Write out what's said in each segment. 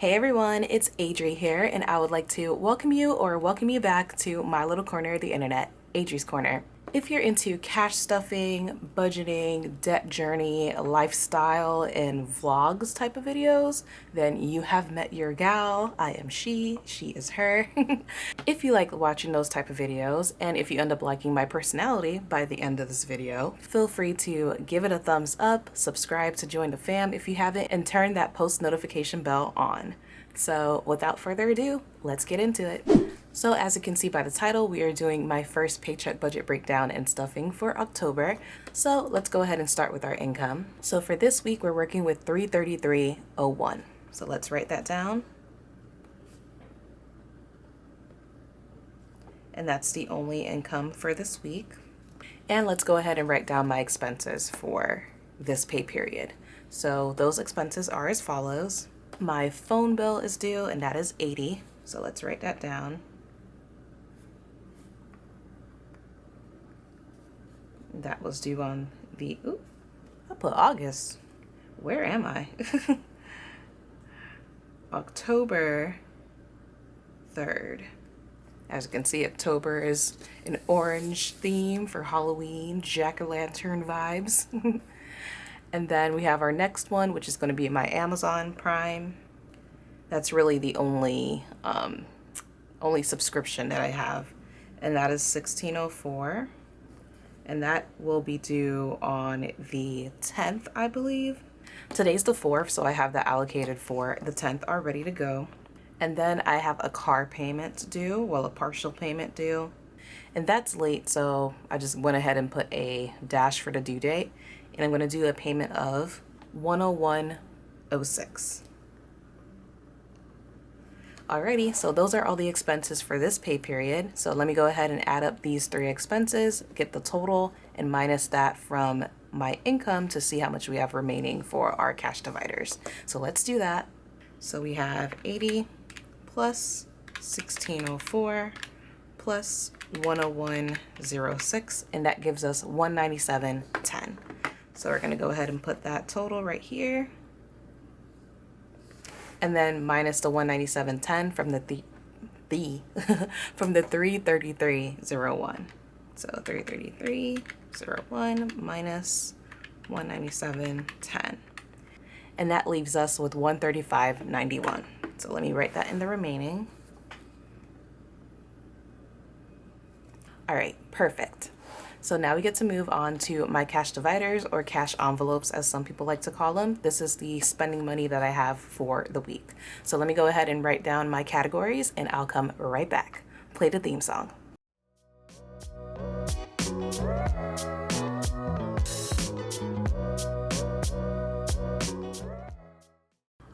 Hey everyone, it's Adri here, and I would like to welcome you back to my little corner of the internet, Adri's Corner. If you're into cash stuffing, budgeting, debt journey, lifestyle, and vlogs type of videos, then you have met your gal. I am she is her. If you like watching those type of videos, and if you end up liking my personality by the end of this video, feel free to give it a thumbs up, subscribe to join the fam if you haven't, and turn that post notification bell on. So without further ado, let's get into it. So as you can see by the title, we are doing my first paycheck budget breakdown and stuffing for October. So let's go ahead and start with our income. So for this week, we're working with $333.01. So let's write that down. And that's the only income for this week. And let's go ahead and write down my expenses for this pay period. So those expenses are as follows. My phone bill is due, and that is $80. So let's write that down. That was due on the, I put August. Where am I? October 3rd. As you can see, October is an orange theme for Halloween, jack-o'-lantern vibes. And then we have our next one, which is going to be my Amazon Prime. That's really the only subscription that I have, and that is $16.04. And that will be due on the 10th, I believe. Today's the 4th, so I have that allocated for the 10th all ready to go. And then I have a car payment due, well, a partial payment due. And that's late, so I just went ahead and put a dash for the due date. And I'm going to do a payment of $101.06. Alrighty, so those are all the expenses for this pay period. So let me go ahead and add up these three expenses, get the total, and minus that from my income to see how much we have remaining for our cash dividers. So let's do that. So we have 80 plus 1604 plus 101.06, and that gives us 197.10. So we're going to go ahead and put that total right here. And then minus the 197.10 from the from the 333.01. So 333.01 minus 197.10. And that leaves us with 135.91. So let me write that in the remaining. All right, perfect. So now we get to move on to my cash dividers, or cash envelopes as some people like to call them. This is the spending money that I have for the week. So let me go ahead and write down my categories, and I'll come right back. Play the theme song.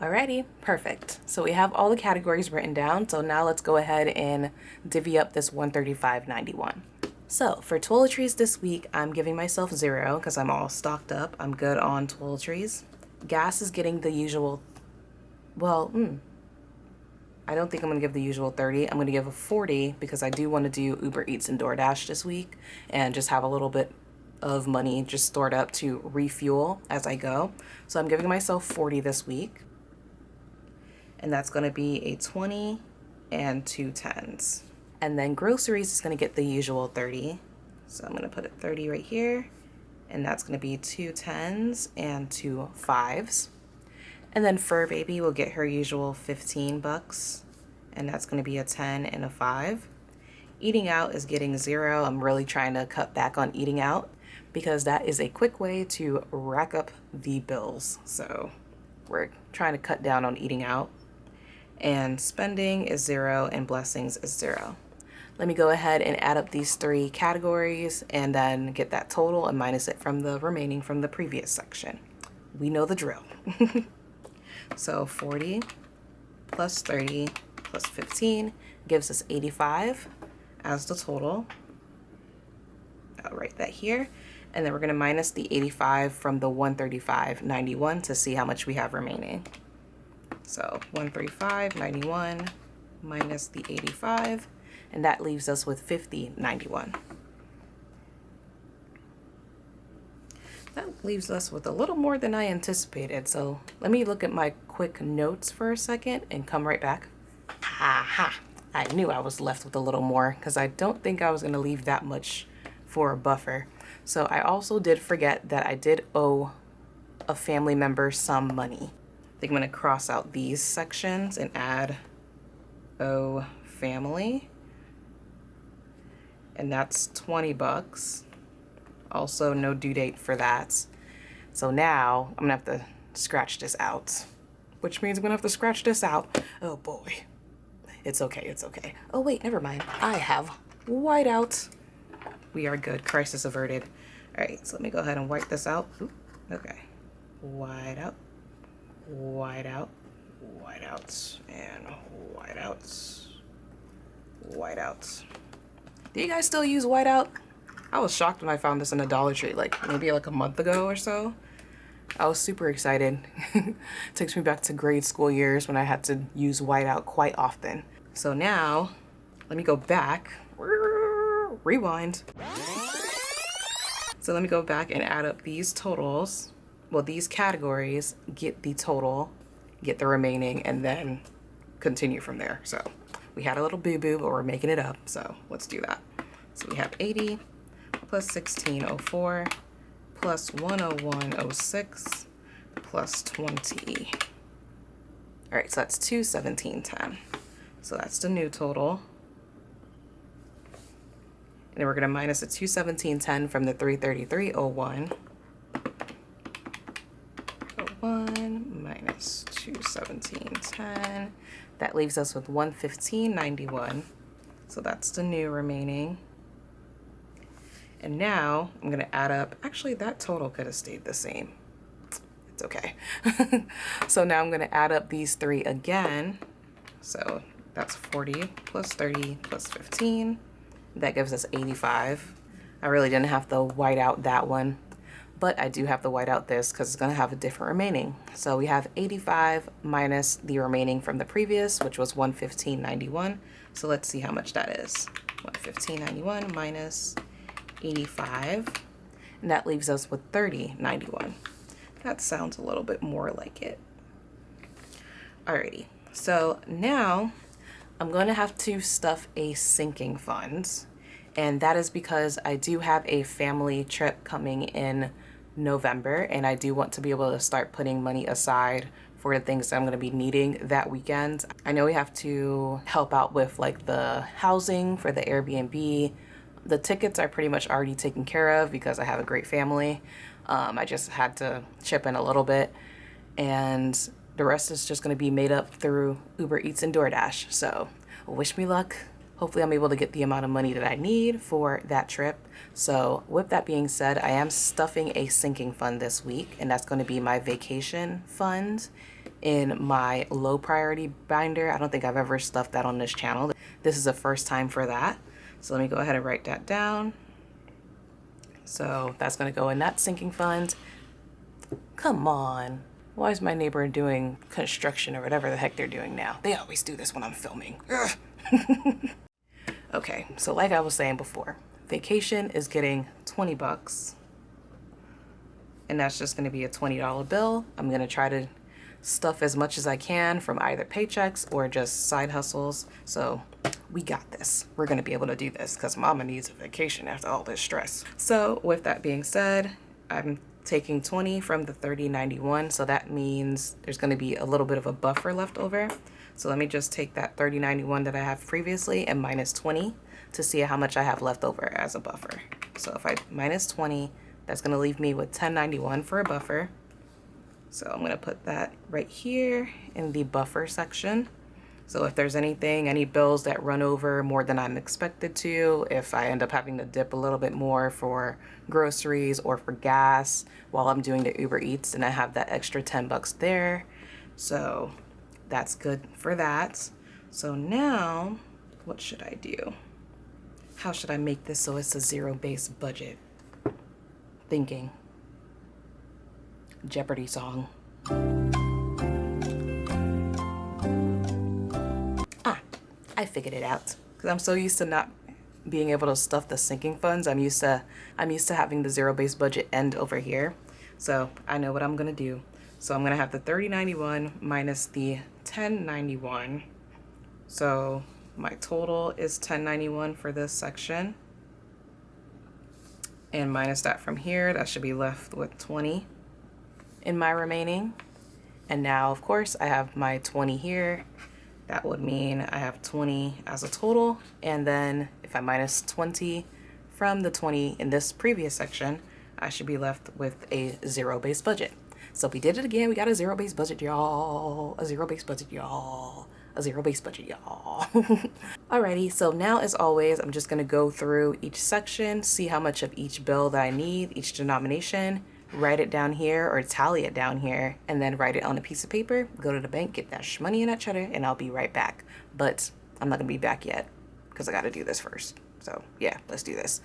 Alrighty, perfect. So we have all the categories written down. So now let's go ahead and divvy up this 135.91. So for toiletries this week, I'm giving myself 0 because I'm all stocked up. I'm good on toiletries. Gas is getting the usual, well, I don't think I'm going to give the usual 30. I'm going to give a 40 because I do want to do Uber Eats and DoorDash this week and just have a little bit of money just stored up to refuel as I go. So I'm giving myself 40 this week. And that's going to be a 20 and 2 10s. And then groceries is going to get the usual 30. So I'm going to put it 30 right here. And that's going to be 2 10s and 2 5s. And then Fur Baby will get her usual 15 bucks. And that's going to be a 10 and a 5. Eating out is getting 0. I'm really trying to cut back on eating out because that is a quick way to rack up the bills. So we're trying to cut down on eating out. And spending is 0 and blessings is 0. Let me go ahead and add up these three categories and then get that total and minus it from the remaining from the previous section. We know the drill. So 40 plus 30 plus 15 gives us 85 as the total. I'll write that here. And then we're going to minus the 85 from the 135.91 to see how much we have remaining. So 135.91 minus the 85, and that leaves us with 50.91. That leaves us with a little more than I anticipated. So let me look at my quick notes for a second and come right back. Aha! I knew I was left with a little more because I don't think I was going to leave that much for a buffer. So I also did forget that I did owe a family member some money. I think I'm going to cross out these sections and add owe family. And that's 20 bucks. Also no due date for that. So now I'm gonna have to scratch this out, which means I'm gonna have to scratch this out. Oh boy. It's okay, it's okay. Oh wait, never mind. I have whiteout. We are good, crisis averted. All right, so let me go ahead and wipe this out. Ooh, okay, whiteout, whiteout, whiteout, and whiteout, whiteout. Do you guys still use whiteout? I was shocked when I found this in a Dollar Tree, maybe a month ago or so. I was super excited. Takes me back to grade school years when I had to use whiteout quite often. So now, let me go back, rewind. So let me go back and add up these totals. Well, these categories, get the total, get the remaining, and then continue from there. So we had a little boo-boo, but we're making it up. So let's do that. So we have 80 plus 1604 plus 10106 plus 20. All right, so that's 217.10. So that's the new total. And then we're gonna minus the 217.10 from the 333.01. 01 minus 217.10. That leaves us with 115.91. So that's the new remaining. And now I'm gonna add up, actually that total could have stayed the same. It's okay. So now I'm gonna add up these three again. So that's 40 plus 30 plus 15. That gives us 85. I really didn't have to white out that one, but I do have to white out this because it's gonna have a different remaining. So we have 85 minus the remaining from the previous, which was 115.91. So let's see how much that is. 115.91 minus 85, and that leaves us with 30.91. That sounds a little bit more like it. Alrighty, so now I'm going to have to stuff a sinking fund, and that is because I do have a family trip coming in November, and I do want to be able to start putting money aside for the things that I'm going to be needing that weekend. I know we have to help out with the housing for the Airbnb. The tickets are pretty much already taken care of because I have a great family. I just had to chip in a little bit, and the rest is just going to be made up through Uber Eats and DoorDash. So wish me luck. Hopefully I'm able to get the amount of money that I need for that trip. So with that being said, I am stuffing a sinking fund this week, and that's going to be my vacation fund in my low priority binder. I don't think I've ever stuffed that on this channel. This is the first time for that. So let me go ahead and write that down. So that's going to go in that sinking fund. Come on. Why is my neighbor doing construction or whatever the heck they're doing now? They always do this when I'm filming. Okay, so like I was saying before, vacation is getting 20 bucks. And that's just going to be a $20 bill. I'm going to try to stuff as much as I can from either paychecks or just side hustles. So we got this. We're going to be able to do this because mama needs a vacation after all this stress. So with that being said, I'm taking 20 from the 30.91. So that means there's going to be a little bit of a buffer left over. So let me just take that 30.91 that I have previously and minus 20 to see how much I have left over as a buffer. So if I minus 20, that's going to leave me with 10.91 for a buffer. So I'm going to put that right here in the buffer section. So if there's anything, any bills that run over more than I'm expected to, if I end up having to dip a little bit more for groceries or for gas while I'm doing the Uber Eats, and I have that extra 10 bucks there. So that's good for that. So now, what should I do? How should I make this so it's a zero-based budget? Thinking. Jeopardy song. I figured it out because I'm so used to not being able to stuff the sinking funds. I'm used to having the zero-based budget end over here. So I know what I'm gonna do. So I'm gonna have the 3091 minus the 1091. So my total is 1091 for this section. And minus that from here, that should be left with 20 in my remaining. And now, of course, I have my 20 here. That would mean I have 20 as a total. And then if I minus 20 from the 20 in this previous section, I should be left with a zero-based budget. So we did it again. We got a zero-based budget, y'all. A zero-based budget, y'all. A zero-based budget, y'all. Alrighty, so now as always, I'm just gonna go through each section, see how much of each bill that I need, each denomination, write it down here or tally it down here, and then write it on a piece of paper, go to the bank, get that money and that cheddar, and I'll be right back. But I'm not gonna be back yet because I gotta do this first. So yeah, let's do this.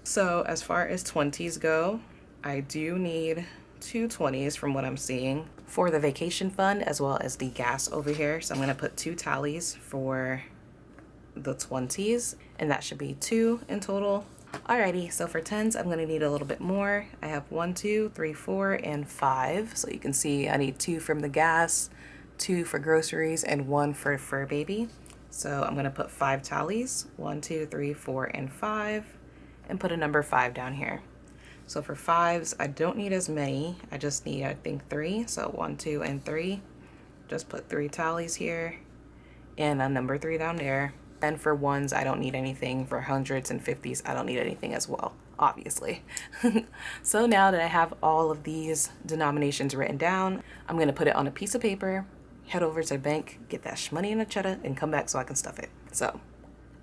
So as far as 20s go, I do need 2 20s from what I'm seeing for the vacation fund as well as the gas over here. So I'm gonna put 2 tallies for the 20s, and that should be 2 in total. Alrighty, so for 10s, I'm gonna need a little bit more. I have 1, 2, 3, 4, and 5. So you can see I need 2 from the gas, 2 for groceries, and 1 for fur baby. So I'm gonna put 5 tallies, 1, 2, 3, 4, and 5, and put a number 5 down here. So for 5s, I don't need as many. I just need, I think, 3. So 1, 2, and 3. Just put 3 tallies here, and a number 3 down there. And for 1s, I don't need anything. For 100s and 50s, I don't need anything as well, obviously. So now that I have all of these denominations written down, I'm gonna put it on a piece of paper, head over to the bank, get that money in a cheddar, and come back so I can stuff it. So,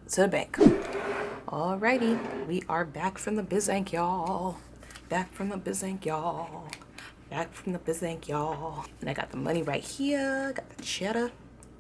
to the bank. Alrighty, we are back from the bizank, y'all. Back from the bizank, y'all. Back from the bizank, y'all. And I got the money right here, got the cheddar.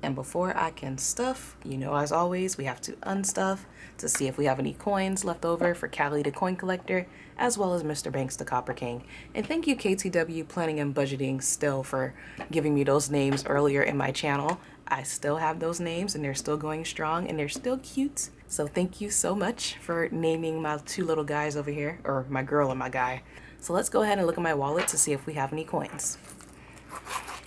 And before I can stuff, you know, as always, we have to unstuff to see if we have any coins left over for Callie the coin collector, as well as Mr. Banks the Copper King. And thank you KTW Planning and Budgeting still for giving me those names earlier in my channel. I still have those names and they're still going strong and they're still cute. So thank you so much for naming my 2 little guys over here, or my girl and my guy. So let's go ahead and look at my wallet to see if we have any coins.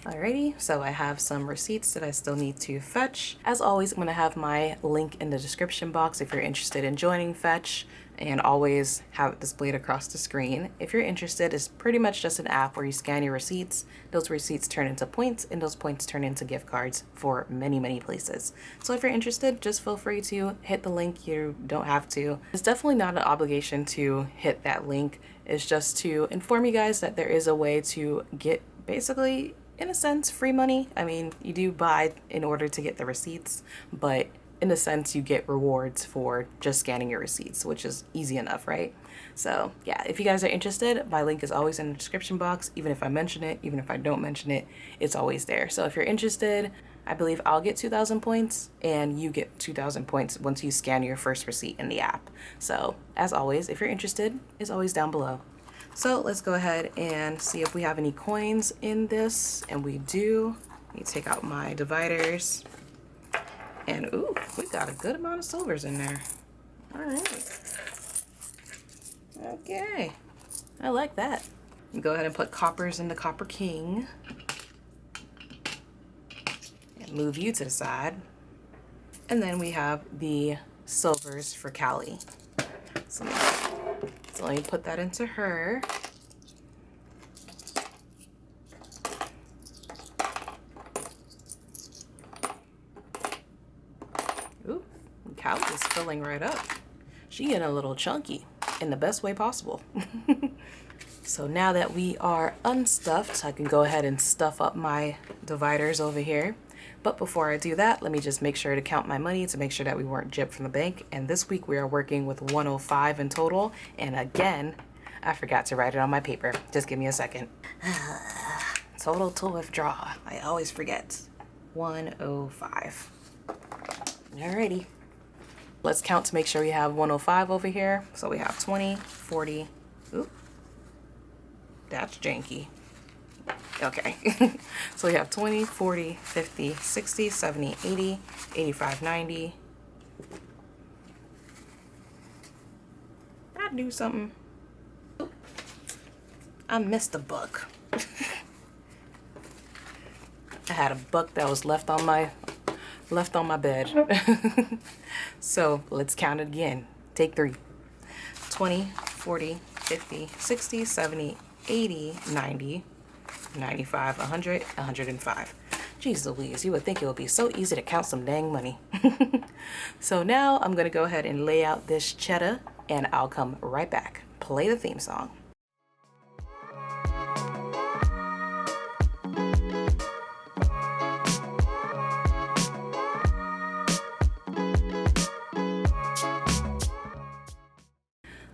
Alrighty, so I have some receipts that I still need to fetch. As always, I'm going to have my link in the description box if you're interested in joining Fetch, and always have it displayed across the screen. If you're interested, it's pretty much just an app where you scan your receipts. Those receipts turn into points, and those points turn into gift cards for many, many places. So if you're interested, just feel free to hit the link. You don't have to. It's definitely not an obligation to hit that link. It's just to inform you guys that there is a way to get basically, in a sense, free money. I mean, you do buy in order to get the receipts, but in a sense, you get rewards for just scanning your receipts, which is easy enough, right? So yeah, if you guys are interested, my link is always in the description box. Even if I mention it, even if I don't mention it, it's always there. So if you're interested, I believe I'll get 2,000 points and you get 2,000 points once you scan your first receipt in the app. So as always, if you're interested, it's always down below. So let's go ahead and see if we have any coins in this, and we do. Let me take out my dividers, and ooh, we got a good amount of silvers in there. All right. Okay, I like that. Go ahead and put coppers in the Copper King, and move you to the side. And then we have the silvers for Callie. So let me put that into her. Ooh, Callie is filling right up. She getting a little chunky in the best way possible. So now that we are unstuffed, I can go ahead and stuff up my dividers over here. But before I do that, let me just make sure to count my money to make sure that we weren't gypped from the bank. And this week we are working with 105 in total. And again, I forgot to write it on my paper. Just give me a second. Total to withdraw. I always forget. 105. Alrighty. Let's count to make sure we have 105 over here. So we have 20, 40. Oop. That's janky. Okay. So we have 20, 40, 50, 60, 70, 80, 85, 90. That do something. I missed a book. I had a book that was left on my bed. So let's count it again. Take 3. 20, 40, 50, 60, 70, 80, 90, 95, 100, 105. Jeez Louise, you would think it would be so easy to count some dang money. So now I'm gonna go ahead and lay out this cheddar and I'll come right back. Play the theme song.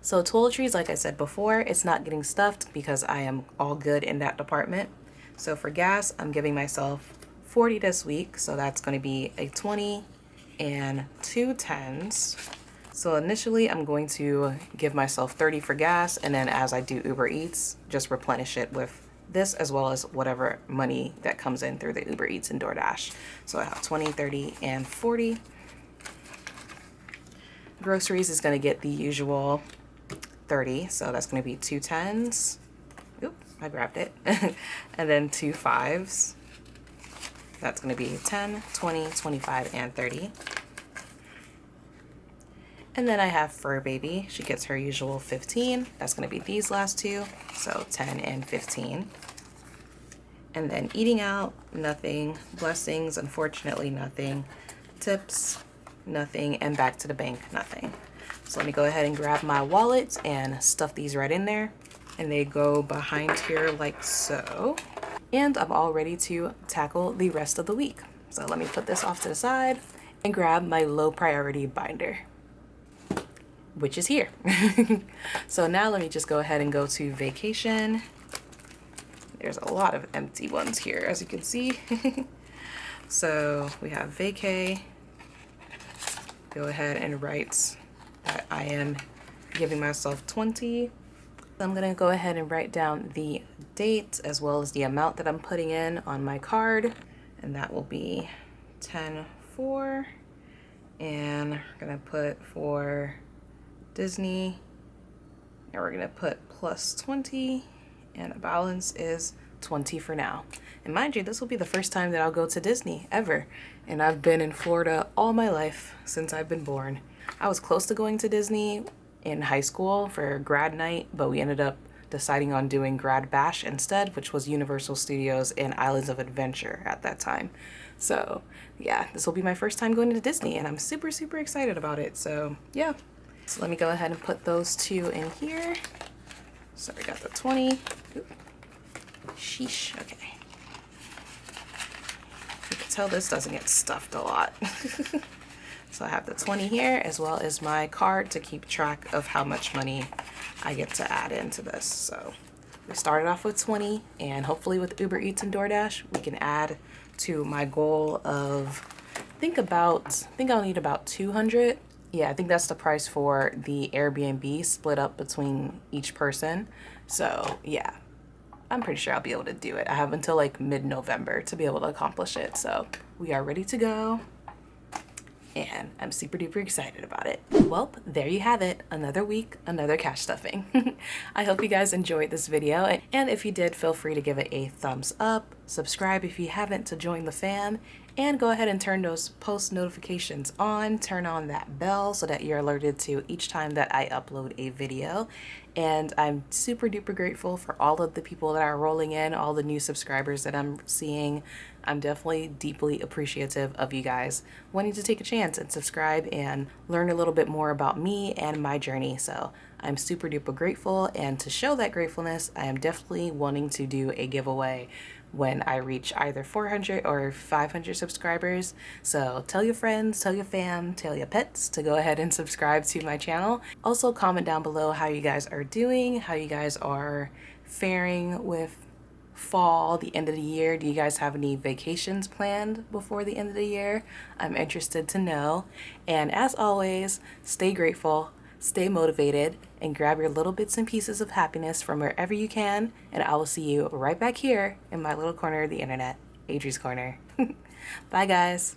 So toiletries, like I said before, it's not getting stuffed because I am all good in that department. So for gas, I'm giving myself 40 this week. So that's going to be a 20 and 2 10s. So initially I'm going to give myself 30 for gas. And then as I do Uber Eats, just replenish it with this as well as whatever money that comes in through the Uber Eats and DoorDash. So I have 20, 30, and 40. Groceries is going to get the usual 30, so that's going to be 2 10s. Oop, I grabbed it. And then 2 5s. That's going to be 10, 20, 25, and 30. And then I have Fur Baby. She gets her usual 15. That's going to be these last two, so 10 and 15. And then eating out, nothing. Blessings, unfortunately, nothing. Tips, nothing. And back to the bank, nothing. So let me go ahead and grab my wallet and stuff these right in there. And they go behind here like so. And I'm all ready to tackle the rest of the week. So let me put this off to the side and grab my low priority binder, which is here. So now let me just go ahead and go to vacation. There's a lot of empty ones here, as you can see. So we have vacay. Go ahead and write that I am giving myself 20. I'm gonna go ahead and write down the date as well as the amount that I'm putting in on my card. And that will be 10/4. And we're gonna put for Disney, and we're gonna put plus 20, and the balance is 20 for now. And mind you, this will be the first time that I'll go to Disney ever. And I've been in Florida all my life since I've been born. I was close to going to Disney in high school for grad night, but we ended up deciding on doing grad bash instead, which was Universal Studios and Islands of Adventure at that time. So yeah, this will be my first time going to Disney and I'm super, super excited about it. So yeah, so let me go ahead and put those two in here. So we got the 20. Oop. Sheesh, okay. You can tell this doesn't get stuffed a lot. So I have the 20 here as well as my card to keep track of how much money I get to add into this. So we started off with 20 and hopefully with Uber Eats and DoorDash, we can add to my goal of, I think I'll need about 200. Yeah, I think that's the price for the Airbnb split up between each person. So yeah, I'm pretty sure I'll be able to do it. I have until like mid-November to be able to accomplish it. So we are ready to go. And I'm super duper excited about it. Well, there you have it. Another week, another cash stuffing. I hope you guys enjoyed this video. And if you did, feel free to give it a thumbs up, subscribe if you haven't to join the fam, and go ahead and turn those post notifications on, turn on that bell so that you're alerted to each time that I upload a video. And I'm super duper grateful for all of the people that are rolling in, all the new subscribers that I'm seeing. I'm definitely deeply appreciative of you guys wanting to take a chance and subscribe and learn a little bit more about me and my journey. So I'm super duper grateful, and to show that gratefulness, I am definitely wanting to do a giveaway when I reach either 400 or 500 subscribers. So tell your friends, tell your fam, tell your pets to go ahead and subscribe to my channel. Also comment down below how you guys are doing, how you guys are faring with fall, the end of the year. Do you guys have any vacations planned before the end of the year? I'm interested to know. And as always, stay grateful, stay motivated, and grab your little bits and pieces of happiness from wherever you can. And I will see you right back here in my little corner of the internet, Adri's Corner. Bye guys.